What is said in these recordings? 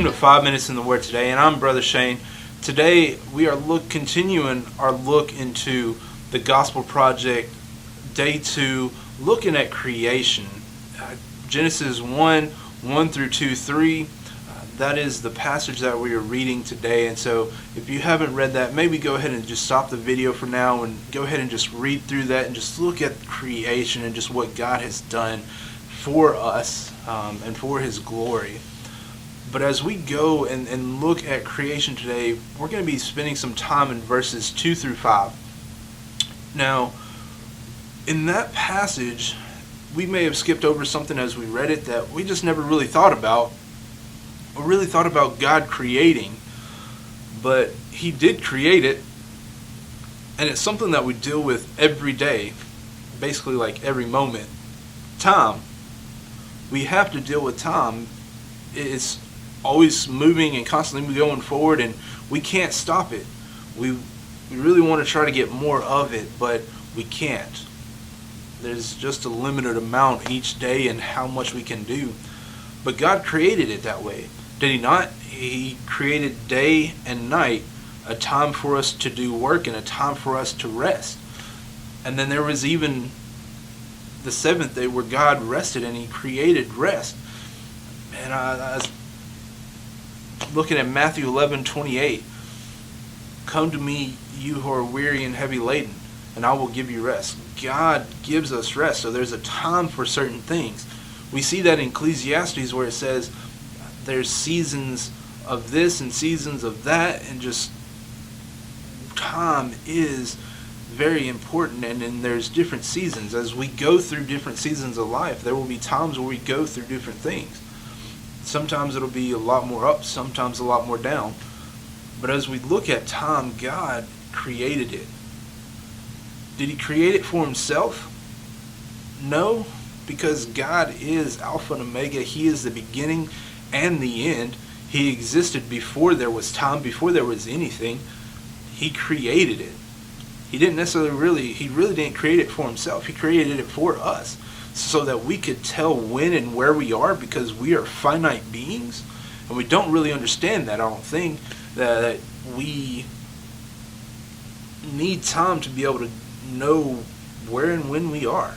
to 5 Minutes in the Word today, and I'm Brother Shane. Today we are continuing our look into the Gospel Project, Day 2, looking at creation. Genesis 1 through 2, 3. That is the passage that we are reading today, and so if you haven't read that, maybe go ahead and just stop the video for now and go ahead and just read through that and just look at creation and just what God has done for us and for His glory. But as we go and look at creation today, we're going to be spending some time in verses 2 through 5. Now, in that passage, we may have skipped over something as we read it that we just never really thought about, or really thought about God creating. But He did create it, and it's something that we deal with every day, basically like every moment. Time. We have to deal with time. It's always moving and constantly going forward, and we can't stop it. We really want to try to get more of it, but we can't. There's just a limited amount each day and how much we can do. But God created it that way, did He not? He created day and night, a time for us to do work and a time for us to rest. And then there was even the seventh day where God rested, and He created rest. And I was looking at Matthew 11:28. Come to me, you who are weary and heavy laden, and I will give you rest. God gives us rest, so there's a time for certain things. We see that in Ecclesiastes where it says there's seasons of this and seasons of that, and just time is very important, and then there's different seasons. As we go through different seasons of life, there will be times where we go through different things. Sometimes it'll be a lot more up, sometimes a lot more down. But as we look at time, God created it. Did He create it for Himself? No, because God is Alpha and Omega. He is the beginning and the end. He existed before there was time, before there was anything. He created it. He really didn't create it for Himself. He created it for us, so that we could tell when and where we are, because we are finite beings, and we don't really understand that. I don't think that we need time to be able to know where and when we are.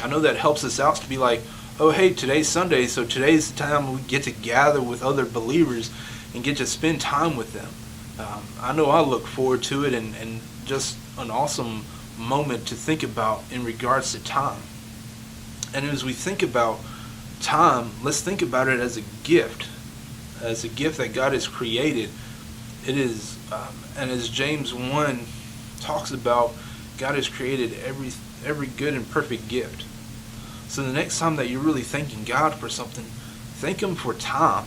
I know that helps us out to be like, oh hey, today's Sunday, so today's the time we get to gather with other believers and get to spend time with them. I know I look forward to it, and just an awesome moment to think about in regards to time. And as we think about time, let's think about it as a gift that God has created. It is, and as James 1 talks about, God has created every good and perfect gift. So the next time that you're really thanking God for something, thank Him for time.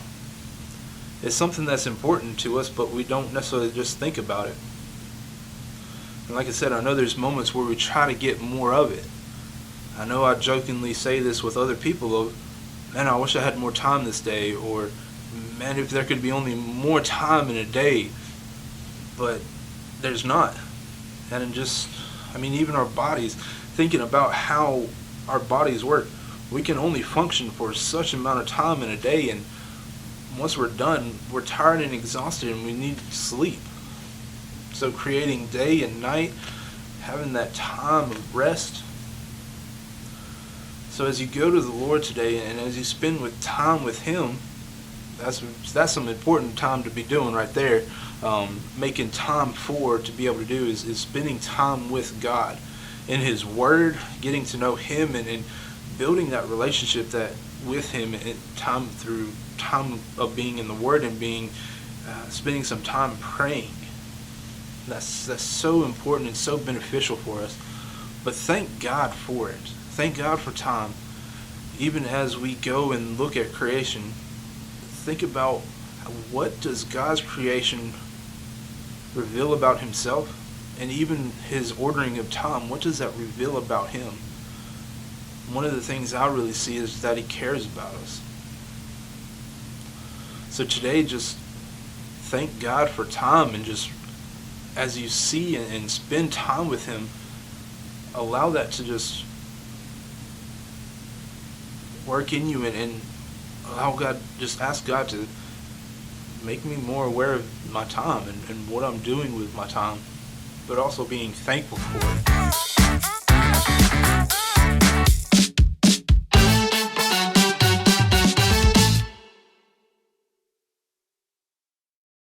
It's something that's important to us, but we don't necessarily just think about it. And like I said, I know there's moments where we try to get more of it. I know I jokingly say this with other people of, man, I wish I had more time this day, or man, if there could be only more time in a day. But there's not. And even our bodies, thinking about how our bodies work, we can only function for such amount of time in a day, and once we're done, we're tired and exhausted and we need sleep. So creating day and night, having that time of rest. So as you go to the Lord today, and as you spend time with Him, that's some important time to be doing right there. Making time to be able to do is spending time with God in His Word, getting to know Him, and building that relationship with Him, and through time of being in the Word and spending some time praying. That's so important and so beneficial for us. But thank God for it. Thank God for time. Even as we go and look at creation, think about, what does God's creation reveal about Himself? And even His ordering of time, what does that reveal about Him? One of the things I really see is that He cares about us. So today, just thank God for time, and just as you see and spend time with Him, allow that to just work in you, and allow God, just ask God to making me more aware of my time and what I'm doing with my time, but also being thankful for it.